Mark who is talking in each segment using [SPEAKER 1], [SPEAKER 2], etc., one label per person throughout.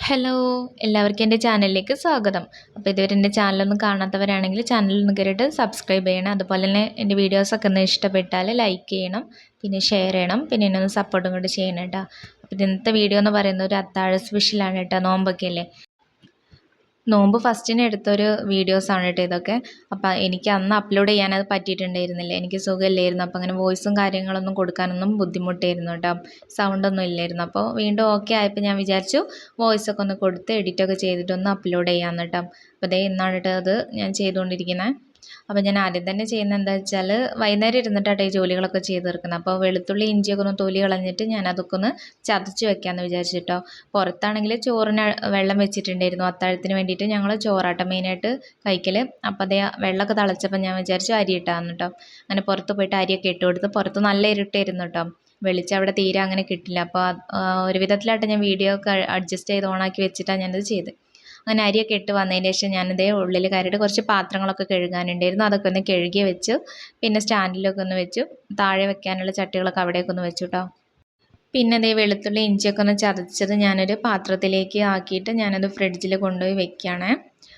[SPEAKER 1] Hello എല്ലാവർക്കും എൻ്റെ ചാനലിലേക്ക് സ്വാഗതം. അപ്പോൾ ഇതുവരെ എൻ്റെ ചാനലൊന്നും കാണാത്തവരാണെങ്കിൽ ചാനലൊന്ന് കയറിയിട്ട് സബ്സ്ക്രൈബ് ചെയ്യണം. അതുപോലെ തന്നെ എൻ്റെ വീഡിയോസൊക്കെ ഒന്ന് ഇഷ്ടപ്പെട്ടാൽ ലൈക്ക് ചെയ്യണം, പിന്നെ ഷെയർ ചെയ്യണം, പിന്നെ എന്നെ ഒന്ന് സപ്പോർട്ടും കൂടി ചെയ്യണം കേട്ടോ. അപ്പോൾ ഇന്നത്തെ വീഡിയോ എന്ന് പറയുന്നത് ഒരു അത്താഴ സ്പെഷ്യലാണ് കേട്ടോ. നോമ്പൊക്കെ അല്ലേ, നോമ്പ് ഫസ്റ്റിന് എടുത്തൊരു വീഡിയോസാണ് കേട്ടോ ഇതൊക്കെ. അപ്പോൾ എനിക്ക് അന്ന് അപ്ലോഡ് ചെയ്യാനത് പറ്റിയിട്ടുണ്ടായിരുന്നില്ല, എനിക്ക് സുഖമില്ലായിരുന്നു. അപ്പോൾ അങ്ങനെ വോയിസും കാര്യങ്ങളൊന്നും കൊടുക്കാനൊന്നും ബുദ്ധിമുട്ടായിരുന്നു കേട്ടോ, സൗണ്ടൊന്നും ഇല്ലായിരുന്നു. അപ്പോൾ വീണ്ടും ഓക്കെ ആയപ്പോൾ ഞാൻ വിചാരിച്ചു വോയിസൊക്കെ ഒന്ന് കൊടുത്ത് എഡിറ്റൊക്കെ ചെയ്തിട്ടൊന്ന് അപ്ലോഡ് ചെയ്യാമെന്ന് കേട്ടോ. അപ്പോൾ അതേ ഇന്നാണ് കേട്ടോ അത് ഞാൻ ചെയ്തുകൊണ്ടിരിക്കുന്നത്. അപ്പോൾ ഞാൻ ആദ്യം തന്നെ ചെയ്യുന്നത് എന്താ വെച്ചാൽ വൈകുന്നേരം ഇരുന്നിട്ടാണ് ഈ ജോലികളൊക്കെ ചെയ്ത് തീർക്കുന്നത്. അപ്പോൾ വെളുത്തുള്ളി ഇഞ്ചിയൊക്കെ ഒന്ന് തൊലി കളഞ്ഞിട്ട് ഞാൻ അതൊക്കെ ഒന്ന് ചതച്ച് വെക്കാമെന്ന് വിചാരിച്ചിട്ടോ. പുറത്താണെങ്കിൽ ചോറിന് വെള്ളം വെച്ചിട്ടുണ്ടായിരുന്നു, അത്താഴത്തിന് വേണ്ടിയിട്ട് ഞങ്ങൾ ചോറാട്ടം മെയിനായിട്ട് കഴിക്കൽ. അപ്പോൾ അതേ വെള്ളമൊക്കെ തിളച്ചപ്പോൾ ഞാൻ വിചാരിച്ചു അരി ഇട്ടാന്ന് കേട്ടോ. അങ്ങനെ പുറത്ത് പോയിട്ട് അരിയൊക്കെ ഇട്ട് കൊടുത്ത്, പുറത്ത് നല്ല ഇരുട്ടായിരുന്നു കേട്ടോ, വെളിച്ചം അവിടെ തീരെ അങ്ങനെ കിട്ടില്ല. അപ്പോൾ ഒരു വിധത്തിലായിട്ട് ഞാൻ വീഡിയോ ഒക്കെ അഡ്ജസ്റ്റ് ചെയ്ത് ഓണാക്കി വെച്ചിട്ടാണ് ഞാനത് ചെയ്ത്. അങ്ങനെ അരിയൊക്കെ ഇട്ട് വന്നതിന് ശേഷം ഞാനിതേ ഉള്ളിൽ കയറിയിട്ട് കുറച്ച് പാത്രങ്ങളൊക്കെ കഴുകാനുണ്ടായിരുന്നു, അതൊക്കെ ഒന്ന് കഴുകി വെച്ചു. പിന്നെ സ്റ്റാൻഡിലൊക്കെ ഒന്ന് വെച്ചു, താഴെ വെക്കാനുള്ള ചട്ടികളൊക്കെ അവിടെയൊക്കെ ഒന്ന് വെച്ചു കേട്ടോ. പിന്നെ അതേ വെളുത്തുള്ളി ഇഞ്ചിയൊക്കെ ഒന്ന് ചതച്ചത് ഞാനൊരു പാത്രത്തിലേക്ക് ആക്കിയിട്ട് ഞാനത് ഫ്രിഡ്ജിൽ കൊണ്ടുപോയി വെക്കുകയാണ്.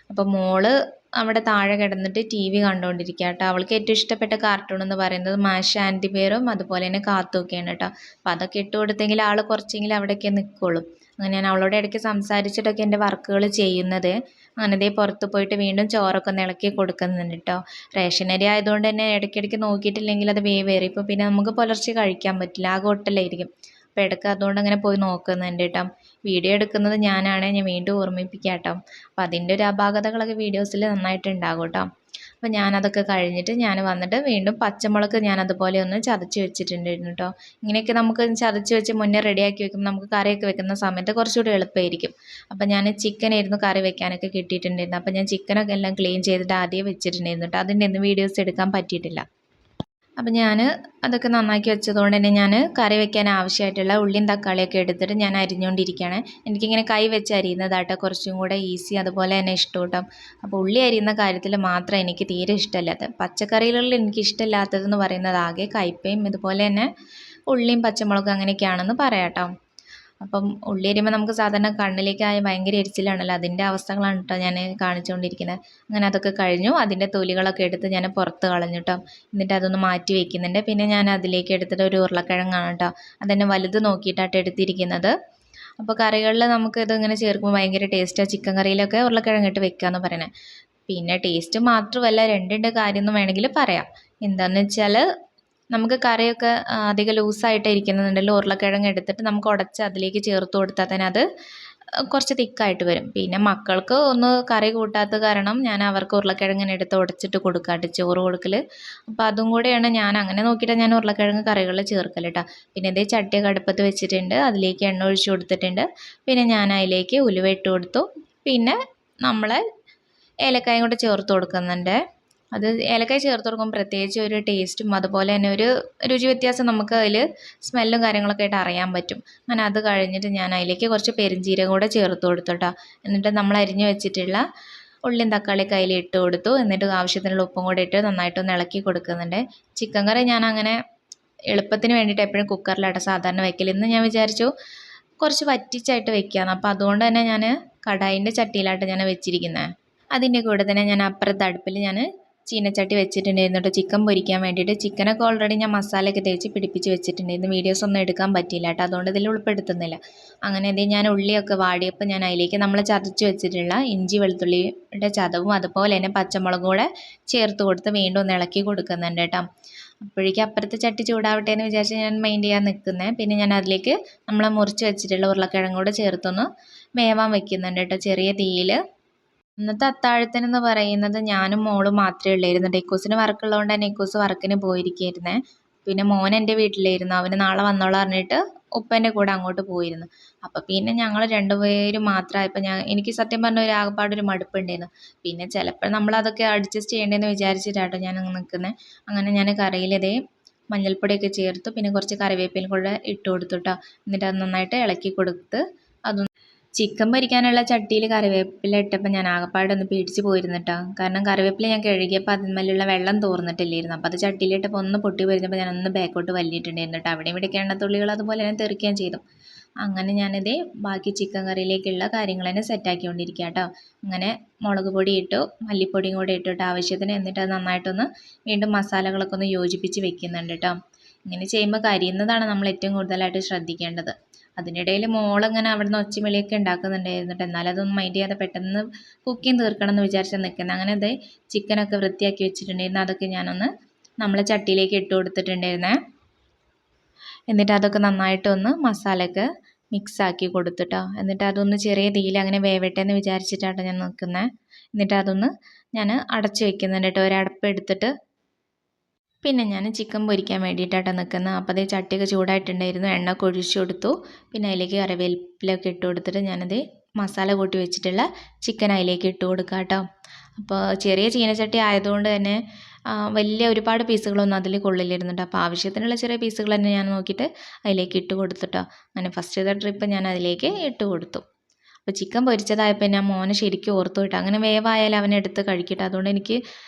[SPEAKER 1] അപ്പോൾ മോള് അവിടെ താഴെ കിടന്നിട്ട് ടി വി കണ്ടുകൊണ്ടിരിക്കുക കേട്ടോ. അവൾക്ക് ഏറ്റവും ഇഷ്ടപ്പെട്ട കാർട്ടൂൺ എന്ന് പറയുന്നത് മാഷ ആൻറ്റി ബിയറും അതുപോലെ തന്നെ കാത്തുമൊക്കെയാണ് കേട്ടോ. അപ്പോൾ അതൊക്കെ ഇട്ട് കൊടുത്തെങ്കിൽ ആൾ കുറച്ചെങ്കിലും അവിടെയൊക്കെ നിൽക്കുള്ളൂ. അങ്ങനെ ഞാൻ അവളോട് ഇടയ്ക്ക് സംസാരിച്ചിട്ടൊക്കെ എൻ്റെ വർക്കുകൾ ചെയ്യുന്നത്. അങ്ങനെ ദേ പുറത്ത് പോയിട്ട് വീണ്ടും ചോറൊക്കെ ഒന്ന് ഇളക്കി കൊടുക്കുന്നുണ്ട് കേട്ടോ. റേഷൻ അരി ആയതുകൊണ്ട് തന്നെ ഇടയ്ക്കിടയ്ക്ക് നോക്കിയിട്ടില്ലെങ്കിൽ അത് വേവേറി, ഇപ്പോൾ പിന്നെ നമുക്ക് പുലർച്ചെ കഴിക്കാൻ പറ്റില്ല, ആകെ ഒട്ടലായിരിക്കും. അപ്പോൾ ഇടയ്ക്ക് അതുകൊണ്ട് അങ്ങനെ പോയി നോക്കുന്നുണ്ട് കേട്ടോ. വീഡിയോ എടുക്കുന്നത് ഞാനാണ്, ഞാൻ വീണ്ടും ഓർമ്മിപ്പിക്കാം കേട്ടോ. അപ്പോൾ അതിൻ്റെ ഒരു അപാകതകളൊക്കെ വീഡിയോസിൽ നന്നായിട്ട് ഉണ്ടാകും കേട്ടോ. അപ്പോൾ ഞാനതൊക്കെ കഴിഞ്ഞിട്ട് ഞാൻ വന്നിട്ട് വീണ്ടും പച്ചമുളക് ഞാൻ അതുപോലെ ഒന്ന് ചതച്ച് വെച്ചിട്ടുണ്ടായിരുന്നു കേട്ടോ. ഇങ്ങനെയൊക്കെ നമുക്ക് ചതച്ച് വെച്ച് മുന്നേ റെഡിയാക്കി വെക്കുമ്പോൾ നമുക്ക് കറിയൊക്കെ വെക്കുന്ന സമയത്ത് കുറച്ചുകൂടി എളുപ്പമായിരിക്കും. അപ്പോൾ ഞാൻ ചിക്കനായിരുന്നു കറി വെക്കാനൊക്കെ കിട്ടിയിട്ടുണ്ടായിരുന്നു. അപ്പോൾ ഞാൻ ചിക്കനൊക്കെ എല്ലാം ക്ലീൻ ചെയ്തിട്ട് ആദ്യം വെച്ചിട്ടുണ്ടായിരുന്നു കേട്ടോ. അതിൻ്റെ ഒന്നും വീഡിയോസ് എടുക്കാൻ പറ്റിയിട്ടില്ല. അപ്പം ഞാൻ അതൊക്കെ നന്നാക്കി വെച്ചതുകൊണ്ട് തന്നെ ഞാൻ കറി വെക്കാൻ ആവശ്യമായിട്ടുള്ള ഉള്ളിയും തക്കാളിയൊക്കെ എടുത്തിട്ട് ഞാൻ അരിഞ്ഞുകൊണ്ടിരിക്കുകയാണ്. എനിക്കിങ്ങനെ കൈ വെച്ച് അരിയുന്നതാട്ടോ കുറച്ചും കൂടെ ഈസി, അതുപോലെ തന്നെ ഇഷ്ടം കേട്ടോ. അപ്പോൾ ഉള്ളി അരിയുന്ന കാര്യത്തിൽ മാത്രം എനിക്ക് തീരെ ഇഷ്ടമില്ലാത്തത്. പച്ചക്കറികളിൽ എനിക്ക് ഇഷ്ടമില്ലാത്തതെന്ന് പറയുന്നത് ആകെ കയ്പയും ഇതുപോലെ തന്നെ ഉള്ളിയും പച്ചമുളകും അങ്ങനെയൊക്കെയാണെന്ന് പറയാം കേട്ടോ. അപ്പം ഉള്ളി അരിയുമ്പോൾ നമുക്ക് സാധാരണ കണ്ണിലേക്കായ ഭയങ്കര എരിച്ചിലാണല്ലോ, അതിൻ്റെ അവസ്ഥകളാണ് കേട്ടോ ഞാൻ കാണിച്ചുകൊണ്ടിരിക്കുന്നത്. അങ്ങനെ അതൊക്കെ കഴിഞ്ഞു, അതിൻ്റെ തൊലികളൊക്കെ എടുത്ത് ഞാൻ പുറത്ത് കളഞ്ഞു കേട്ടോ. എന്നിട്ട് അതൊന്ന് മാറ്റി വയ്ക്കുന്നുണ്ട്. പിന്നെ ഞാൻ അതിലേക്ക് എടുത്തിട്ട് ഒരു ഉരുളക്കിഴങ്ങാണ് കേട്ടോ, അതെന്നെ വലുത് നോക്കിയിട്ടാണ് എടുത്തിരിക്കുന്നത്. അപ്പോൾ കറികളിൽ നമുക്ക് ഇതിങ്ങനെ ചേർക്കുമ്പോൾ ഭയങ്കര ടേസ്റ്റാണ്. ചിക്കൻ കറിയിലൊക്കെ ഉരുളക്കിഴങ്ങിട്ട് വെക്കുകയെന്ന് പറയുന്നത്. പിന്നെ ടേസ്റ്റ് മാത്രമല്ല, രണ്ടിൻ്റെ കാര്യമൊന്നും വേണമെങ്കിൽ പറയാം. എന്താണെന്ന് വെച്ചാൽ നമുക്ക് കറിയൊക്കെ അധികം ലൂസായിട്ട് ഇരിക്കുന്നുണ്ടല്ലോ, ഉരുളക്കിഴങ്ങ് എടുത്തിട്ട് നമുക്ക് ഉടച്ച് അതിലേക്ക് ചേർത്ത് കൊടുത്താൽ തന്നെ അത് കുറച്ച് തിക്കായിട്ട് വരും. പിന്നെ മക്കൾക്ക് ഒന്ന് കറി കൂട്ടാത്ത കാരണം ഞാൻ അവർക്ക് ഉരുളക്കിഴങ്ങിനെ എടുത്ത് ഉടച്ചിട്ട് കൊടുക്കാട്ട് ചോറ് കൊടുക്കൽ. അപ്പോൾ അതും കൂടെയാണ് ഞാൻ അങ്ങനെ നോക്കിയിട്ട് ഞാൻ ഉരുളക്കിഴങ്ങ് കറികളിൽ ചേർക്കൽ കേട്ടോ. പിന്നെ ഇതേ ചട്ടിയൊക്കെ അടുപ്പത്ത് വെച്ചിട്ടുണ്ട്, അതിലേക്ക് എണ്ണ ഒഴിച്ച് കൊടുത്തിട്ടുണ്ട്. പിന്നെ ഞാൻ അതിലേക്ക് ഉലുവ ഇട്ട് കൊടുത്തു. പിന്നെ നമ്മൾ ഏലക്കായും കൂടെ ചേർത്ത് കൊടുക്കുന്നുണ്ട്. അത് ഏലക്കായ ചേർത്ത് കൊടുക്കുമ്പോൾ പ്രത്യേകിച്ച് ഒരു ടേസ്റ്റും അതുപോലെ തന്നെ ഒരു രുചി വ്യത്യാസം നമുക്ക് അതിൽ സ്മെല്ലും കാര്യങ്ങളൊക്കെ ആയിട്ട് അറിയാൻ പറ്റും. അങ്ങനെ അത് കഴിഞ്ഞിട്ട് ഞാൻ അതിലേക്ക് കുറച്ച് പെരുംജീരകം കൂടെ ചേർത്ത് കൊടുത്തു കേട്ടോ. എന്നിട്ട് നമ്മൾ അരിഞ്ഞ് വെച്ചിട്ടുള്ള ഉള്ളിയും തക്കാളിയൊക്കെ അതിൽ ഇട്ട് കൊടുത്തു. എന്നിട്ട് ആവശ്യത്തിനുള്ള ഉപ്പും കൂടെ ഇട്ട് നന്നായിട്ടൊന്ന് ഇളക്കി കൊടുക്കുന്നുണ്ട്. ചിക്കൻ കറി ഞാൻ അങ്ങനെ എളുപ്പത്തിന് വേണ്ടിയിട്ട് എപ്പോഴും കുക്കറിലാട്ടോ സാധാരണ വെക്കൽ. ഇന്ന് ഞാൻ വിചാരിച്ചു കുറച്ച് വറ്റിച്ചായിട്ട് വെക്കാമെന്ന്. അപ്പോൾ അതുകൊണ്ട് തന്നെ ഞാൻ കടായിൻ്റെ ചട്ടിയിലായിട്ട് ഞാൻ വെച്ചിരിക്കുന്നത്. അതിൻ്റെ കൂടെ തന്നെ ഞാൻ അപ്പുറത്തെ അടുപ്പിൽ ഞാൻ ചീനച്ചട്ടി വെച്ചിട്ടുണ്ടായിരുന്നു കേട്ടോ, ചിക്കൻ പൊരിക്കാൻ വേണ്ടിയിട്ട്. ചിക്കനൊക്കെ ഓൾറെഡി ഞാൻ മസാലയൊക്കെ തേച്ച് പിടിപ്പിച്ച് വെച്ചിട്ടുണ്ടായിരുന്നു. വീഡിയോസ് ഒന്നും എടുക്കാൻ പറ്റിയില്ല കേട്ടോ, അതുകൊണ്ട് ഇതിൽ ഉൾപ്പെടുത്തുന്നില്ല. അങ്ങനെ എന്തെങ്കിലും ഞാൻ ഉള്ളിയൊക്കെ വാടിയപ്പോൾ ഞാൻ അതിലേക്ക് നമ്മൾ ചതച്ച് വെച്ചിട്ടുള്ള ഇഞ്ചി വെളുത്തുള്ളിയുടെ ചതവും അതുപോലെ തന്നെ പച്ചമുളകും കൂടെ ചേർത്ത് കൊടുത്ത് വീണ്ടും ഒന്ന് ഇളക്കി കൊടുക്കുന്നുണ്ട് കേട്ടോ. അപ്പോഴേക്കും അപ്പുറത്തെ ചട്ടി ചൂടാവട്ടെ എന്ന് വിചാരിച്ച് ഞാൻ മൈൻഡ് ചെയ്യാൻ നിൽക്കുന്നത്. പിന്നെ ഞാൻ അതിലേക്ക് നമ്മൾ മുറിച്ച് വെച്ചിട്ടുള്ള ഉരുളക്കിഴങ്ങ് കൂടെ ചേർത്തൊന്ന് വേവാൻ വെക്കുന്നുണ്ട് കേട്ടോ, ചെറിയ തീയിൽ. ഇന്നത്തെ അത്താഴത്തിനെന്ന് പറയുന്നത് ഞാനും മോളും മാത്രമേ ഉള്ളായിരുന്നു. നെക്കൂസിന് വർക്കുള്ളതുകൊണ്ട് തന്നെ നെക്കൂസ് വർക്കിന് പോയിരിക്കുകയായിരുന്നേ. പിന്നെ മോൻ എൻ്റെ വീട്ടിലായിരുന്നു, അവന് നാളെ വന്നോളാം പറഞ്ഞിട്ട് ഉപ്പേൻ്റെ കൂടെ അങ്ങോട്ട് പോയിരുന്നു. അപ്പോൾ പിന്നെ ഞങ്ങൾ രണ്ടുപേരും മാത്രമായപ്പോൾ എനിക്ക് സത്യം പറഞ്ഞാൽ ഒരു ആകപ്പാടൊരു മടുപ്പുണ്ടായിരുന്നു. പിന്നെ ചിലപ്പോൾ നമ്മളതൊക്കെ അഡ്ജസ്റ്റ് ചെയ്യേണ്ടതെന്ന് വിചാരിച്ചിട്ടാട്ടോ ഞാൻ നിൽക്കുന്നത്. അങ്ങനെ ഞാൻ കറിയിലിതേ മഞ്ഞൾപ്പൊടിയൊക്കെ ചേർത്തു, പിന്നെ കുറച്ച് കറിവേപ്പിലും കൂടെ ഇട്ട് കൊടുത്തു കേട്ടോ. എന്നിട്ട് അത് നന്നായിട്ട് ഇളക്കി കൊടുത്ത് അത് ചിക്കൻ പൊരിക്കാനുള്ള ചട്ടിയിൽ കറിവേപ്പില ഇട്ടപ്പോൾ ഞാൻ ആകപ്പാടെ പേടിച്ച് പോയിരുന്നു കേട്ടോ. കാരണം കറിവേപ്പില ഞാൻ കഴുകിയപ്പോൾ അതിന്മേലുള്ള വെള്ളം തോർന്നിട്ടില്ലായിരുന്നു. അപ്പോൾ അത് ചട്ടിയിലിട്ടപ്പോൾ ഒന്ന് പൊട്ടി പൊരിഞ്ഞപ്പോൾ ഞാൻ ഒന്ന് ബാക്കോട്ട് വലിയിട്ടുണ്ടായിരുന്നു കേട്ടോ. അവിടെ ഇവിടെയൊക്കെ എണ്ണത്തുള്ളികൾ അതുപോലെ തന്നെ തെറിക്കുകയും ചെയ്തു. അങ്ങനെ ഞാനിത് ബാക്കി ചിക്കൻ കറിയിലേക്കുള്ള കാര്യങ്ങൾ തന്നെ സെറ്റാക്കിക്കൊണ്ടിരിക്കുക കേട്ടോ. അങ്ങനെ മുളക് പൊടി ഇട്ടു, മല്ലിപ്പൊടിയും കൂടെ ഇട്ടിട്ട് ആവശ്യത്തിന്, എന്നിട്ട് അത് നന്നായിട്ടൊന്ന് വീണ്ടും മസാലകളൊക്കെ ഒന്ന് യോജിപ്പിച്ച് വെക്കുന്നുണ്ട് കേട്ടോ. ഇങ്ങനെ ചെയ്യുമ്പോൾ കരിയുന്നതാണ് നമ്മൾ ഏറ്റവും കൂടുതലായിട്ട് ശ്രദ്ധിക്കേണ്ടത്. അതിനിടയിൽ മോളിങ്ങനെ അവിടുന്ന് ഒച്ചവിളിയൊക്കെ ഉണ്ടാക്കുന്നുണ്ടായിരുന്നു കേട്ടോ. എന്നാലും അതൊന്നും മൈൻഡ് ചെയ്യാതെ പെട്ടെന്ന് കുക്കിംഗ് തീർക്കണം എന്ന് വിചാരിച്ചാൽ നിൽക്കുന്നത്. അങ്ങനെ അത് ചിക്കനൊക്കെ വൃത്തിയാക്കി വെച്ചിട്ടുണ്ടായിരുന്നു. അതൊക്കെ ഞാനൊന്ന് നമ്മളെ ചട്ടിയിലേക്ക് ഇട്ട് കൊടുത്തിട്ടുണ്ടായിരുന്നേ. എന്നിട്ട് അതൊക്കെ നന്നായിട്ടൊന്ന് മസാലയൊക്കെ മിക്സാക്കി കൊടുത്തിട്ടോ. എന്നിട്ട് അതൊന്ന് ചെറിയ തീയിൽ അങ്ങനെ വേവട്ടെ എന്ന് വിചാരിച്ചിട്ടാണ് ഞാൻ നിൽക്കുന്നത്. എന്നിട്ട് അതൊന്ന് ഞാൻ അടച്ചു വെക്കുന്നുണ്ട് കേട്ടോ, ഒരടപ്പ് എടുത്തിട്ട്. പിന്നെ ഞാൻ ചിക്കൻ പൊരിക്കാൻ വേണ്ടിയിട്ടാണ് നിൽക്കുന്നത്. അപ്പോൾ അതേ ചട്ടിയൊക്കെ ചൂടായിട്ടുണ്ടായിരുന്നു, എണ്ണ ഒക്കെ ഒഴിച്ചു കൊടുത്തു. പിന്നെ അതിലേക്ക് കറിവേപ്പിലൊക്കെ ഇട്ട് കൊടുത്തിട്ട് ഞാനത് മസാല കൂട്ടി വെച്ചിട്ടുള്ള ചിക്കൻ അതിലേക്ക് ഇട്ട് കൊടുക്കാം കേട്ടോ. അപ്പോൾ ചെറിയ ചീനച്ചട്ടി ആയതുകൊണ്ട് തന്നെ വലിയ ഒരുപാട് പീസുകളൊന്നും അതിൽ കൊള്ളില്ലായിരുന്നുണ്ട്. അപ്പോൾ ആവശ്യത്തിനുള്ള ചെറിയ പീസുകൾ തന്നെ ഞാൻ നോക്കിയിട്ട് അതിലേക്ക് ഇട്ട് കൊടുത്തിട്ടോ. അങ്ങനെ ഫസ്റ്റത്തെ ട്രിപ്പ് ഞാൻ അതിലേക്ക് ഇട്ട് കൊടുത്തു. അപ്പോൾ ചിക്കൻ പൊരിച്ചതായപ്പോൾ ഞാൻ മോനെ ശരിക്കും ഓർത്തു കിട്ടും. അങ്ങനെ വേവായാലും അവനെടുത്ത് കഴിക്കട്ടെ. അതുകൊണ്ട് എനിക്ക്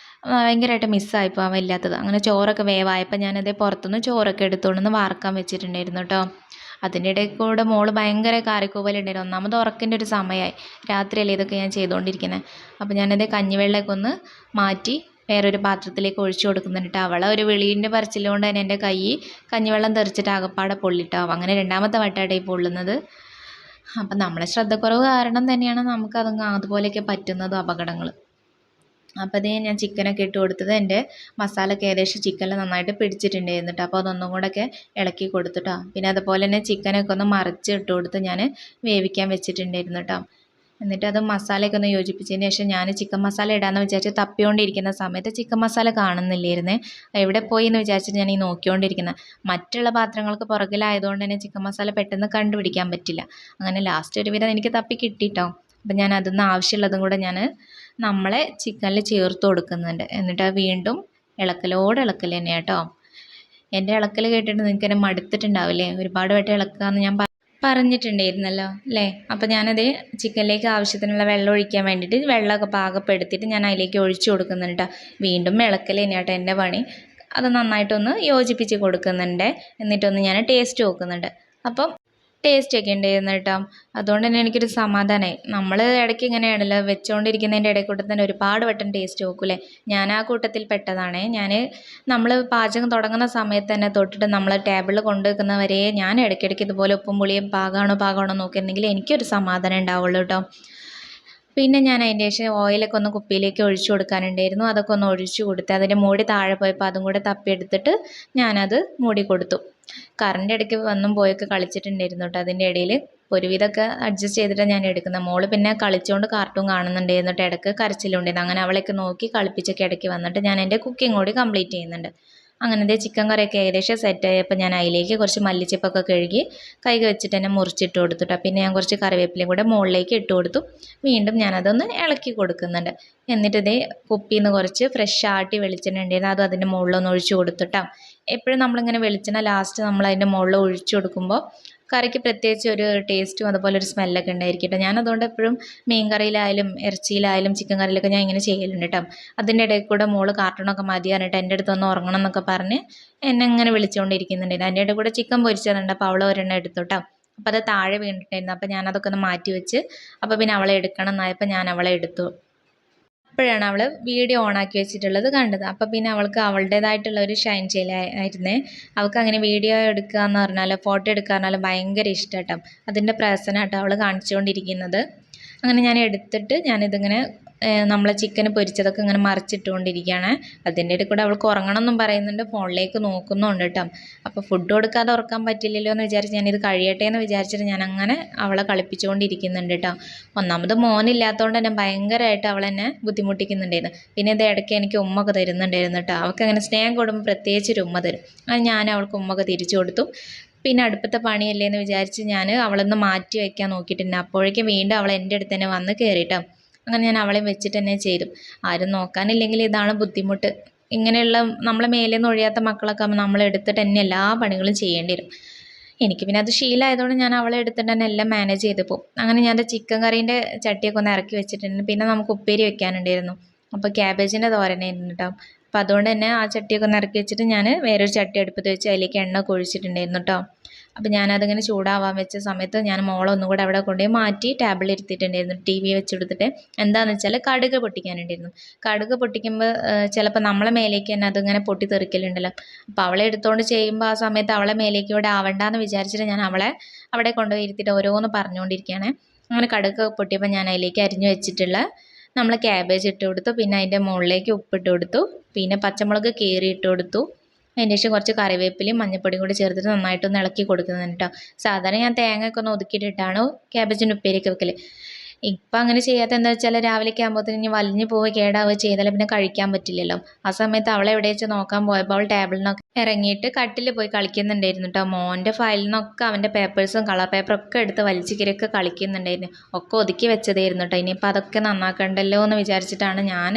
[SPEAKER 1] ഭയങ്കരമായിട്ട് മിസ്സായിപ്പോൾ അവൻ ഇല്ലാത്തത്. അങ്ങനെ ചോറൊക്കെ വേവായപ്പോൾ ഞാനതേ പുറത്തുനിന്ന് ചോറൊക്കെ എടുത്തുകൊണ്ടൊന്ന് വാർക്കാൻ വെച്ചിട്ടുണ്ടായിരുന്നു കേട്ടോ. അതിൻ്റെ ഇടയിൽ കൂടെ മോള് ഭയങ്കര കാറിക്കൂവലുണ്ടായിരുന്നു. ഒന്നാമത് ഉറക്കിൻ്റെ ഒരു സമയമായി, രാത്രിയല്ലേ ഇതൊക്കെ ഞാൻ ചെയ്തുകൊണ്ടിരിക്കുന്നത്. അപ്പോൾ ഞാനതേ കഞ്ഞിവെള്ളമൊക്കെ ഒന്ന് മാറ്റി വേറൊരു പാത്രത്തിലേക്ക് ഒഴിച്ചു കൊടുക്കുന്നുണ്ട്. അവളെ ഒരു വെളീൻ്റെ പറിച്ചിലുകൊണ്ട് തന്നെ എൻ്റെ കൈ കഞ്ഞിവെള്ളം തെറിച്ചിട്ട് ആകപ്പാടെ പൊള്ളിട്ടാവും. അങ്ങനെ രണ്ടാമത്തെ വട്ടമായിട്ട് ഈ പൊള്ളുന്നത്. അപ്പം നമ്മളെ ശ്രദ്ധക്കുറവ് കാരണം തന്നെയാണ് നമുക്കതങ്ങ് അതുപോലെയൊക്കെ പറ്റുന്നതും അപകടങ്ങൾ. അപ്പോൾ അതേ ഞാൻ ചിക്കനൊക്കെ ഇട്ട് കൊടുത്തത് എൻ്റെ മസാലയൊക്കെ ഏകദേശം ചിക്കനിൽ നന്നായിട്ട് പിടിച്ചിട്ടുണ്ടായിരുന്നു കേട്ടോ. അപ്പോൾ അതൊന്നും കൂടെയൊക്കെ ഇളക്കി കൊടുത്തിട്ടോ. പിന്നെ അതുപോലെ തന്നെ ചിക്കനൊക്കെ ഒന്ന് മറിച്ച് ഇട്ട് കൊടുത്ത് ഞാൻ വേവിക്കാൻ വെച്ചിട്ടുണ്ടായിരുന്നു കേട്ടോ. എന്നിട്ട് അത് മസാലയൊക്കെ ഒന്ന് യോജിപ്പിച്ചതിന് ശേഷം ഞാൻ ചിക്കൻ മസാല ഇടാമെന്ന് വിചാരിച്ച് തപ്പിക്കൊണ്ടിരിക്കുന്ന സമയത്ത് ചിക്കൻ മസാല കാണുന്നില്ലായിരുന്നേ. എവിടെ പോയി എന്ന് വിചാരിച്ചിട്ട് ഞാൻ ഈ നോക്കിക്കൊണ്ടിരിക്കുന്നത്. മറ്റുള്ള പാത്രങ്ങൾക്ക് പുറകിലായതുകൊണ്ട് തന്നെ ചിക്കൻ മസാല പെട്ടെന്ന് കണ്ടുപിടിക്കാൻ പറ്റില്ല. അങ്ങനെ ലാസ്റ്റ് ഒരുവിധം എനിക്ക് തപ്പി കിട്ടിട്ടോ. അപ്പം ഞാൻ അതിന്ന് ആവശ്യമുള്ളതും കൂടെ ഞാൻ നമ്മളെ ചിക്കനിൽ ചേർത്ത് കൊടുക്കുന്നുണ്ട്. എന്നിട്ട് വീണ്ടും ഇളക്കൽ തന്നെ കേട്ടോ. എൻ്റെ ഇളക്കൽ കേട്ടിട്ട് നിങ്ങൾക്ക് എന്നെ മടുത്തിട്ടുണ്ടാവില്ലേ? ഒരുപാട് വട്ടം ഇളക്കാമെന്ന് ഞാൻ പറഞ്ഞിട്ടുണ്ടായിരുന്നല്ലോ അല്ലേ? അപ്പോൾ ഞാനത് ചിക്കനിലേക്ക് ആവശ്യത്തിനുള്ള വെള്ളം ഒഴിക്കാൻ വേണ്ടിയിട്ട് വെള്ളമൊക്കെ പാകപ്പെടുത്തിയിട്ട് ഞാൻ അതിലേക്ക് ഒഴിച്ചു കൊടുക്കുന്നുണ്ട്. വീണ്ടും ഇളക്കൽ തന്നെയാട്ടോ എൻ്റെ പണി. അത് നന്നായിട്ടൊന്ന് യോജിപ്പിച്ച് കൊടുക്കുന്നുണ്ട്. എന്നിട്ടൊന്ന് ഞാൻ ടേസ്റ്റ് നോക്കുന്നുണ്ട്. അപ്പം ടേസ്റ്റൊക്കെ ഉണ്ടായിരുന്നു കേട്ടോ. അതുകൊണ്ട് തന്നെ എനിക്കൊരു സമാധാനമായി. നമ്മൾ ഇടയ്ക്ക് ഇങ്ങനെയാണല്ലോ വെച്ചുകൊണ്ടിരിക്കുന്നതിൻ്റെ ഇടയിൽ കൂടെ തന്നെ ഒരുപാട് വട്ടം ടേസ്റ്റ് നോക്കൂലേ. ഞാൻ ആ കൂട്ടത്തിൽ പെട്ടതാണേ. നമ്മൾ പാചകം തുടങ്ങുന്ന സമയത്ത് തന്നെ തൊട്ടിട്ട് നമ്മൾ ടേബിളിൽ കൊണ്ടുവെക്കുന്നവരെ ഞാൻ ഇടയ്ക്കിടയ്ക്ക് ഇതുപോലെ ഉപ്പും പുളിയും പാകമാണോ നോക്കിയിരുന്നെങ്കിൽ എനിക്കൊരു സമാധാനം ഉണ്ടാവുള്ളൂ കേട്ടോ. പിന്നെ ഞാൻ അതിൻ്റെ ശേഷം ഓയിലൊക്കെ ഒന്ന് കുപ്പിയിലേക്ക് ഒഴിച്ചു കൊടുക്കാനുണ്ടായിരുന്നു. അതൊക്കെ ഒന്ന് ഒഴിച്ചു കൊടുത്ത് അതിൻ്റെ മൂടി താഴെ പോയപ്പോൾ അതും കൂടെ തപ്പിയെടുത്തിട്ട് ഞാനത് മൂടി കൊടുത്തു. കറണ്ട് ഇടയ്ക്ക് വന്നും പോയൊക്കെ കളിച്ചിട്ടുണ്ടായിരുന്നു കേട്ടോ. അതിൻ്റെ ഇടയിൽ ഒരുവിധമൊക്കെ അഡ്ജസ്റ്റ് ചെയ്തിട്ടാണ് ഞാൻ എടുക്കുന്നത്. മോള് പിന്നെ കളിച്ചുകൊണ്ട് കാർട്ടൂൺ കാണുന്നുണ്ടായിരുന്നു കേട്ടോ. ഇടയ്ക്ക് കരച്ചിലുണ്ടായിരുന്നു. അങ്ങനെ അവളെയൊക്കെ നോക്കി കളിപ്പിച്ചൊക്കെ ഇടയ്ക്ക് വന്നിട്ട് ഞാൻ എൻ്റെ കുക്കിംഗ് കൂടി കംപ്ലീറ്റ് ചെയ്യുന്നുണ്ട്. അങ്ങനത്തെ ചിക്കൻ കറിയൊക്കെ ഏകദേശം സെറ്റായപ്പോൾ ഞാൻ അതിലേക്ക് കുറച്ച് മല്ലിച്ചപ്പൊക്കെ കഴുകി കൈ വെച്ചിട്ട് തന്നെ മുറിച്ചിട്ട് കൊടുത്തുട്ടോ. പിന്നെ ഞാൻ കുറച്ച് കറിവേപ്പിലയും കൂടെ മുകളിലേക്ക് ഇട്ട് കൊടുത്തു. വീണ്ടും ഞാനതൊന്ന് ഇളക്കി കൊടുക്കുന്നുണ്ട്. എന്നിട്ട് ഇതേ കുപ്പിയിൽ നിന്ന് കുറച്ച് ഫ്രഷ് ആട്ടി വെളിച്ചെണ്ണ ഉണ്ടായിരുന്നു, അതും അതിൻ്റെ മുകളിലൊന്ന് ഒഴിച്ചു കൊടുത്തിട്ടോ. എപ്പോഴും നമ്മളിങ്ങനെ വെളിച്ചെണ്ണ ലാസ്റ്റ് നമ്മൾ അതിൻ്റെ മുകളിൽ ഒഴിച്ചു കൊടുക്കുമ്പോൾ കറിക്ക് പ്രത്യേകിച്ച് ഒരു ടേസ്റ്റും അതുപോലെ ഒരു സ്മെല്ലൊക്കെ ഉണ്ടായിരിക്കട്ടെ. ഞാനതുകൊണ്ട് എപ്പോഴും മീൻ കറിയിലായാലും ഇറച്ചിയിലായാലും ചിക്കൻ കറിയിലൊക്കെ ഞാൻ ഇങ്ങനെ ചെയ്യലുണ്ട് കേട്ടോ. അതിൻ്റെ ഇടയിൽ കൂടെ മോള് കാർട്ടൂണൊക്കെ മതി പറഞ്ഞിട്ട് എൻ്റെ അടുത്ത് ഒന്ന് ഉറങ്ങണം എന്നൊക്കെ പറഞ്ഞ് എന്നെ ഇങ്ങനെ വിളിച്ചുകൊണ്ടിരിക്കുന്നുണ്ടായിരുന്നു. അതിൻ്റെ ഇടയിൽ കൂടെ ചിക്കൻ പൊരിച്ചതുണ്ട്. അപ്പോൾ അവൾ ഒരെണ്ണം എടുത്തു കേട്ടോ. അപ്പോൾ അത് താഴെ വീണിട്ടുണ്ടായിരുന്നു. അപ്പോൾ ഞാനതൊക്കെ ഒന്ന് മാറ്റി വെച്ച് അപ്പോൾ പിന്നെ അവളെ എടുക്കണം എന്നായപ്പോൾ ഞാൻ അവളെ എടുത്തു. അപ്പോഴാണ് അവൾ വീഡിയോ ഓണാക്കി വെച്ചിട്ടുള്ളത് കണ്ടത്. അപ്പോൾ പിന്നെ അവൾക്ക് അവളുടേതായിട്ടുള്ള ഒരു ഷൈൻ ചെയ്യലായിരുന്നേ. അവൾക്ക് അങ്ങനെ വീഡിയോ എടുക്കുക എന്ന് പറഞ്ഞാൽ ഫോട്ടോ എടുക്കുക പറഞ്ഞാൽ ഭയങ്കര ഇഷ്ടം കേട്ടോ. അതിൻ്റെ പ്രസനമാട്ടോ അവൾ കാണിച്ചുകൊണ്ടിരിക്കുന്നത്. അങ്ങനെ ഞാൻ എടുത്തിട്ട് ഞാനിതിങ്ങനെ നമ്മളെ ചിക്കൻ പൊരിച്ചതൊക്കെ ഇങ്ങനെ മറിച്ചിട്ടുകൊണ്ടിരിക്കുകയാണ്. അതിൻ്റെ ഇടയിൽ കൂടെ അവൾക്ക് ഉറങ്ങണം എന്നും പറയുന്നുണ്ട്, ഫോണിലേക്ക് നോക്കുന്നുണ്ട് കേട്ടോ. അപ്പോൾ ഫുഡ് കൊടുക്കാതെ ഉറക്കാൻ പറ്റില്ലല്ലോ എന്ന് വിചാരിച്ച് ഞാനിത് കഴിയട്ടെ എന്ന് വിചാരിച്ചിട്ട് ഞാൻ അങ്ങനെ അവളെ കളിപ്പിച്ചുകൊണ്ടിരിക്കുന്നുണ്ട് കേട്ടോ. ഒന്നാമത് മോനില്ലാത്തതുകൊണ്ട് തന്നെ ഭയങ്കരമായിട്ട് അവളെന്നെ ബുദ്ധിമുട്ടിക്കുന്നുണ്ടായിരുന്നു. പിന്നെ ഇത് ഇടയ്ക്ക് എനിക്ക് ഉമ്മൊക്കെ തരുന്നുണ്ടായിരുന്നു കേട്ടോ. അവൾക്ക് അങ്ങനെ സ്നേഹം കൊടുക്കുമ്പോൾ പ്രത്യേകിച്ചൊരു ഉമ്മ തരും. അത് ഞാൻ അവൾക്ക് ഉമ്മൊക്കെ തിരിച്ചു കൊടുത്തു. പിന്നെ അടുപ്പത്തെ പണിയല്ലേ എന്ന് വിചാരിച്ച് ഞാൻ അവളൊന്ന് മാറ്റി വയ്ക്കാൻ നോക്കിയിട്ടുണ്ട്. അപ്പോഴേക്കും വീണ്ടും അവൾ എൻ്റെ അടുത്ത് തന്നെ വന്ന് കയറിയിട്ടോ. അങ്ങനെ ഞാൻ അവളെ വെച്ചിട്ട് തന്നെ ചെയ്തു. ആരും നോക്കാനില്ലെങ്കിൽ ഇതാണ് ബുദ്ധിമുട്ട്. ഇങ്ങനെയുള്ള നമ്മളെ മേലെ നിന്ന് ഒഴിയാത്ത മക്കളൊക്കെ ആകുമ്പോൾ നമ്മൾ എടുത്തിട്ട് തന്നെ എല്ലാ പണികളും ചെയ്യേണ്ടി വരും. എനിക്ക് പിന്നെ അത് ശീലമായതുകൊണ്ട് ഞാൻ അവളെ എടുത്തിട്ട് തന്നെ എല്ലാം മാനേജ് ചെയ്ത് പോകും. അങ്ങനെ ഞാൻ ചിക്കൻ കറീൻ്റെ ചട്ടിയൊക്കെ ഒന്ന് ഇറക്കി വെച്ചിട്ടുണ്ട്. പിന്നെ നമുക്ക് ഉപ്പേരി വെക്കാനുണ്ടായിരുന്നു. അപ്പോൾ ക്യാബേജിൻ്റെ തോരനായിരുന്നു കേട്ടോ. അപ്പോൾ അതുകൊണ്ട് തന്നെ ആ ചട്ടിയൊക്കെ ഒന്ന് ഇറക്കി വെച്ചിട്ട് ഞാൻ വേറൊരു ചട്ടി അടുപ്പത്ത് വെച്ച് അതിലേക്ക് എണ്ണ ഒക്കെ ഒഴിച്ചിട്ടുണ്ടായിരുന്നു കേട്ടോ. അപ്പോൾ ഞാനതിങ്ങനെ ചൂടാവാൻ വെച്ച സമയത്ത് ഞാൻ മോളെ ഒന്നും കൂടെ അവിടെ കൊണ്ടുപോയി മാറ്റി ടേബിളിൽ ഇരുത്തിയിട്ടുണ്ടായിരുന്നു. ടി വി വെച്ചെടുത്തിട്ട് എന്താണെന്ന് വെച്ചാൽ കടുക് പൊട്ടിക്കാനുണ്ടായിരുന്നു. കടുക് പൊട്ടിക്കുമ്പോൾ ചിലപ്പോൾ നമ്മളെ മേലേക്ക് തന്നെ അതിങ്ങനെ പൊട്ടി തെറിക്കലുണ്ടല്ലോ. അപ്പോൾ അവളെ എടുത്തുകൊണ്ട് ചെയ്യുമ്പോൾ ആ സമയത്ത് അവളെ മേലേക്ക് ഇവിടെ ആവണ്ടെന്ന് വിചാരിച്ചിട്ട് ഞാൻ അവളെ അവിടെ കൊണ്ടുപോയി ഇരുത്തിയിട്ട് ഓരോന്ന് പറഞ്ഞുകൊണ്ടിരിക്കുകയാണ്. അങ്ങനെ കടുക് പൊട്ടിയപ്പോൾ ഞാൻ അതിലേക്ക് അരിഞ്ഞു വെച്ചിട്ടുള്ള നമ്മൾ ക്യാബേജ് ഇട്ട് കൊടുത്തു. പിന്നെ അതിൻ്റെ മുകളിലേക്ക് ഉപ്പിട്ട് കൊടുത്തു. പിന്നെ പച്ചമുളക് കീറി ഇട്ട് കൊടുത്തു. അതിന് ശേഷം കുറച്ച് കറിവേപ്പിലയും മഞ്ഞൾപ്പൊടിയും കൂടി ചേർത്തിട്ട് നന്നായിട്ടൊന്ന് ഇളക്കി കൊടുക്കുന്നുണ്ട് കേട്ടോ. സാധാരണ ഞാൻ തേങ്ങയൊക്കെ ഒന്ന് ഒതുക്കിയിട്ടിട്ടാണ് ക്യാബേജിൻ്റെ ഉപ്പേരിയൊക്കെ വെക്കൽ. ഇപ്പം അങ്ങനെ ചെയ്യാത്ത എന്താ വെച്ചാൽ രാവിലേക്ക് ആകുമ്പോഴത്തേന് ഇനി വലിഞ്ഞു പോവുക കേടാവുക ചെയ്താൽ പിന്നെ കഴിക്കാൻ പറ്റില്ലല്ലോ. ആ സമയത്ത് അവളെ എവിടെ വെച്ച് നോക്കാൻ പോയപ്പോൾ അവൾ ടേബിളിൽ നിന്നൊക്കെ ഇറങ്ങിയിട്ട് കട്ടിൽ പോയി കളിക്കുന്നുണ്ടായിരുന്നു കേട്ടോ. മോൻ്റെ ഫയലിൽ നിന്നൊക്കെ അവൻ്റെ പേപ്പേഴ്സും കളർ പേപ്പറൊക്കെ എടുത്ത് വലിച്ചു കീറിയൊക്കെ കളിക്കുന്നുണ്ടായിരുന്നു. ഒക്കെ ഒതുക്കി വെച്ചതായിരുന്നു കേട്ടോ. ഇനിയിപ്പോൾ അതൊക്കെ നന്നാക്കണ്ടല്ലോ എന്ന് വിചാരിച്ചിട്ടാണ് ഞാൻ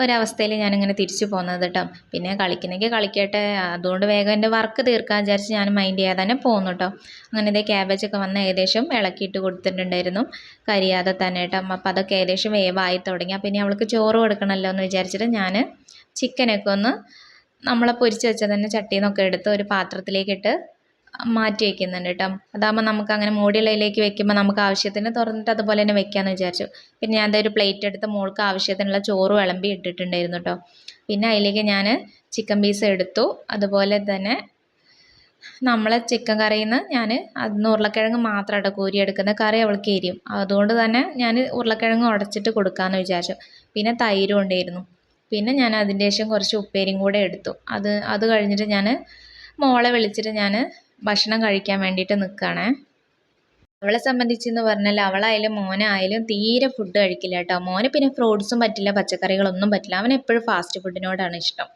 [SPEAKER 1] ഒരവസ്ഥയിൽ ഞാനിങ്ങനെ തിരിച്ചു പോകുന്നത് കേട്ടോ. പിന്നെ കളിക്കണമെങ്കിൽ കളിക്കട്ടെ, അതുകൊണ്ട് വേഗം എൻ്റെ വർക്ക് തീർക്കാൻ വിചാരിച്ച് ഞാൻ മൈൻഡ് ചെയ്യാതെ തന്നെ പോകുന്നു കേട്ടോ. അങ്ങനെ ഇതേ ക്യാബേജൊക്കെ വന്ന് ഏകദേശം ഇളക്കിയിട്ട് കൊടുത്തിട്ടുണ്ടായിരുന്നു, കരിയാതെ തന്നെ കേട്ടോ. അപ്പം അതൊക്കെ ഏകദേശം വേവായി തുടങ്ങി. പിന്നെ അവൾക്ക് ചോറ് കൊടുക്കണമല്ലോ എന്ന് വിചാരിച്ചിട്ട് ഞാൻ ചിക്കനൊക്കെ ഒന്ന് നമ്മളെ പൊരിച്ച് വെച്ചാൽ തന്നെ ചട്ടിയിൽ നിന്നൊക്കെ എടുത്ത് ഒരു പാത്രത്തിലേക്കിട്ട് മാറ്റി വയ്ക്കുന്നുണ്ട് കേട്ടോ. അതാകുമ്പോൾ നമുക്ക് അങ്ങനെ മൂടിയുള്ളതിലേക്ക് വെക്കുമ്പോൾ നമുക്ക് ആവശ്യത്തിന് തുറന്നിട്ട് അതുപോലെ തന്നെ വെക്കാമെന്ന് വിചാരിച്ചു. പിന്നെ ഞാൻ ഒരു പ്ലേറ്റ് എടുത്ത് മോൾക്ക് ആവശ്യത്തിനുള്ള ചോറ് വിളമ്പി ഇട്ടിട്ടുണ്ടായിരുന്നു കേട്ടോ. പിന്നെ അതിലേക്ക് ഞാൻ ചിക്കൻ പീസ് എടുത്തു. അതുപോലെ തന്നെ നമ്മളെ ചിക്കൻ കറിയിൽ നിന്ന് ഞാൻ അതിന് ഉരുളക്കിഴങ്ങ് മാത്രമായിട്ട് കോരിയെടുക്കുന്ന കറി അവൾക്ക് എരിയും. അതുകൊണ്ട് തന്നെ ഞാൻ ഉരുളക്കിഴങ്ങ് ഉടച്ചിട്ട് കൊടുക്കാമെന്ന് വിചാരിച്ചു. പിന്നെ തൈരും ഉണ്ടായിരുന്നു. പിന്നെ ഞാൻ അതിൻ്റെ ശേഷം കുറച്ച് ഉപ്പേരിയും കൂടെ എടുത്തു. അത് കഴിഞ്ഞിട്ട് ഞാൻ മോളെ വിളിച്ചിട്ട് ഞാൻ ഭക്ഷണം കഴിക്കാൻ വേണ്ടിയിട്ട് നിൽക്കുകയാണേ. അവളെ സംബന്ധിച്ചെന്ന് പറഞ്ഞാൽ അവളായാലും മോനായാലും തീരെ ഫുഡ് കഴിക്കില്ല കേട്ടോ. മോന് പിന്നെ ഫ്രൂട്ട്സും പറ്റില്ല, പച്ചക്കറികളൊന്നും പറ്റില്ല. അവന് എപ്പോഴും ഫാസ്റ്റ് ഫുഡിനോടാണ് ഇഷ്ടം.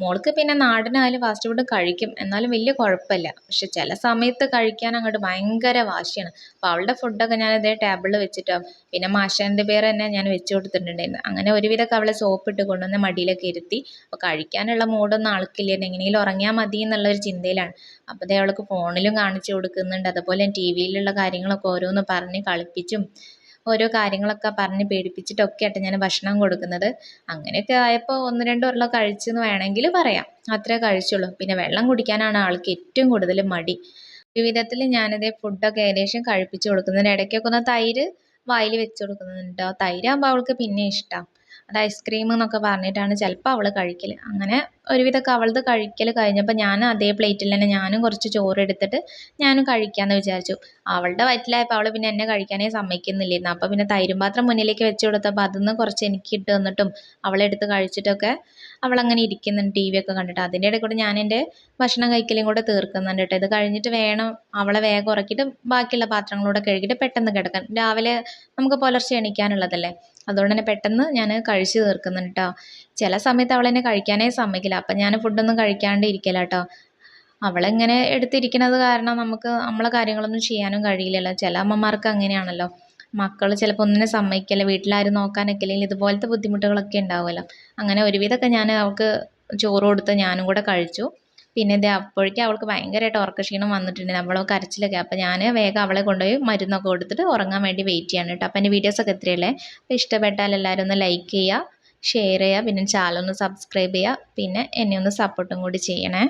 [SPEAKER 1] മോൾക്ക് പിന്നെ നാടനായാലും ഫാസ്റ്റ് ഫുഡ് കഴിക്കും, എന്നാലും വലിയ കുഴപ്പമില്ല. പക്ഷെ ചില സമയത്ത് കഴിക്കാൻ അങ്ങോട്ട് ഭയങ്കര വാശിയാണ്. അപ്പോൾ അവളുടെ ഫുഡൊക്കെ ഞാൻ ഇതേ ടേബിളിൽ വെച്ചിട്ടോ, പിന്നെ മാഷേൻ്റെ പേര് തന്നെ ഞാൻ വെച്ച് കൊടുത്തിട്ടുണ്ടായിരുന്നു. അങ്ങനെ ഒരുവിധമൊക്കെ അവളെ സോപ്പിട്ട് കൊണ്ടുവന്ന് മടിയിലൊക്കെ ഇരുത്തി. അപ്പോൾ കഴിക്കാനുള്ള മൂടൊന്നും ആൾക്കില്ല, എങ്ങനെയെങ്കിലും ഉറങ്ങിയാൽ മതി എന്നുള്ളൊരു ചിന്തയിലാണ്. അപ്പോൾ അതേ അവൾക്ക് ഫോണിലും കാണിച്ചു കൊടുക്കുന്നുണ്ട്. അതുപോലെ ടി വിയിലുള്ള കാര്യങ്ങളൊക്കെ ഓരോന്ന് പറഞ്ഞ് കളിപ്പിച്ചും ഓരോ കാര്യങ്ങളൊക്കെ പറഞ്ഞ് പേടിപ്പിച്ചിട്ടൊക്കെ ആയിട്ട് ഞാൻ ഭക്ഷണം കൊടുക്കുന്നത്. അങ്ങനെയൊക്കെ ആയപ്പോൾ 1-2 ഉരുള കഴിച്ചെന്ന് വേണമെങ്കിൽ പറയാം. അത്രേ കഴിച്ചുള്ളൂ. പിന്നെ വെള്ളം കുടിക്കാനാണ് ആൾക്ക് ഏറ്റവും കൂടുതൽ മടി. ഒരു വിധത്തിൽ ഞാനിതേ ഫുഡൊക്കെ ഏകദേശം കഴിപ്പിച്ച് കൊടുക്കുന്നുണ്ട്. ഇടയ്ക്കൊക്കെ ഒന്ന് തൈര് വായിൽ വെച്ച് കൊടുക്കുന്നുണ്ട്. തൈരാകുമ്പോൾ അവൾക്ക് പിന്നെ ഇഷ്ടമാണ്. അത് ഐസ്ക്രീം എന്നൊക്കെ പറഞ്ഞിട്ടാണ് ചിലപ്പോൾ അവൾ കഴിക്കൽ. അങ്ങനെ ഒരുവിധമൊക്കെ അവളത് കഴിക്കൽ കഴിഞ്ഞപ്പോൾ ഞാൻ അതേ പ്ലേറ്റിൽ തന്നെ ഞാനും കുറച്ച് ചോറ് എടുത്തിട്ട് ഞാനും കഴിക്കാമെന്ന് വിചാരിച്ചു. അവളുടെ വയറ്റിലായപ്പോൾ അവൾ പിന്നെ എന്നെ കഴിക്കാനേ സമ്മതിക്കുന്നില്ലായിരുന്നു. അപ്പോൾ പിന്നെ തൈരും പാത്രം മുന്നിലേക്ക് വെച്ച് കൊടുത്തപ്പോൾ അതിൽ നിന്ന് കുറച്ച് എനിക്ക് ഇട്ട് തന്നിട്ടും അവളെടുത്ത് കഴിച്ചിട്ടൊക്കെ അവളങ്ങനെ ഇരിക്കുന്നുണ്ട് ടി വി ഒക്കെ കണ്ടിട്ട്. അതിൻ്റെ ഇടയിൽ കൂടെ ഞാൻ എൻ്റെ ഭക്ഷണം കഴിക്കലും കൂടെ തീർക്കുന്നുണ്ട് കേട്ടോ. ഇത് കഴിഞ്ഞിട്ട് വേണം അവളെ വേഗം ഉറക്കിയിട്ട് ബാക്കിയുള്ള പാത്രങ്ങളൂടെ കഴുകിയിട്ട് പെട്ടെന്ന് കിടക്കാൻ. രാവിലെ നമുക്ക് പുലർച്ചെ എണീക്കാനുള്ളതല്ലേ, അതുകൊണ്ട് തന്നെ പെട്ടെന്ന് ഞാൻ കഴിച്ച് തീർക്കുന്നുണ്ട് കേട്ടോ. ചില സമയത്ത് അവളെന്നെ കഴിക്കാനേ സമ്മതിക്കില്ല. അപ്പം ഞാൻ ഫുഡൊന്നും കഴിക്കാണ്ട് ഇരിക്കില്ല കേട്ടോ. അവളിങ്ങനെ എടുത്തിരിക്കുന്നത് കാരണം നമുക്ക് നമ്മളെ കാര്യങ്ങളൊന്നും ചെയ്യാനും കഴിയില്ലല്ലോ. ചില അമ്മമാർക്ക് അങ്ങനെയാണല്ലോ, മക്കൾ ചിലപ്പോൾ ഒന്നിനും സമ്മതിക്കില്ല, വീട്ടിലാരും നോക്കാനൊക്കെ ഇല്ലെങ്കിൽ ഇതുപോലത്തെ ബുദ്ധിമുട്ടുകളൊക്കെ ഉണ്ടാവുമല്ലോ. അങ്ങനെ ഒരുവിധമൊക്കെ ഞാൻ അവൾക്ക് ചോറ് കൊടുത്ത് ഞാനും കൂടെ കഴിച്ചു. പിന്നെ ഇത് അപ്പോഴേക്കും അവൾക്ക് ഭയങ്കരമായിട്ട് ഉറക്കക്ഷീണം വന്നിട്ടുണ്ട്, അവൾ കരച്ചിലൊക്കെ. അപ്പോൾ ഞാൻ വേഗം അവളെ കൊണ്ടുപോയി മരുന്നൊക്കെ കൊടുത്തിട്ട് ഉറങ്ങാൻ വേണ്ടി വെയിറ്റ് ചെയ്യാണ് കേട്ടോ. അപ്പോൾ എൻ്റെ വീഡിയോസൊക്കെ ഇത്രയല്ലേ. അപ്പോൾ ഇഷ്ടപ്പെട്ടാൽ എല്ലാവരും ഒന്ന് ലൈക്ക് ചെയ്യുക, ഷെയർ ചെയ്യുക, പിന്നെ ചാനൽ ഒന്ന് സബ്സ്ക്രൈബ് ചെയ്യുക, പിന്നെ എന്നെ ഒന്ന് സപ്പോർട്ടും കൂടി ചെയ്യണേ.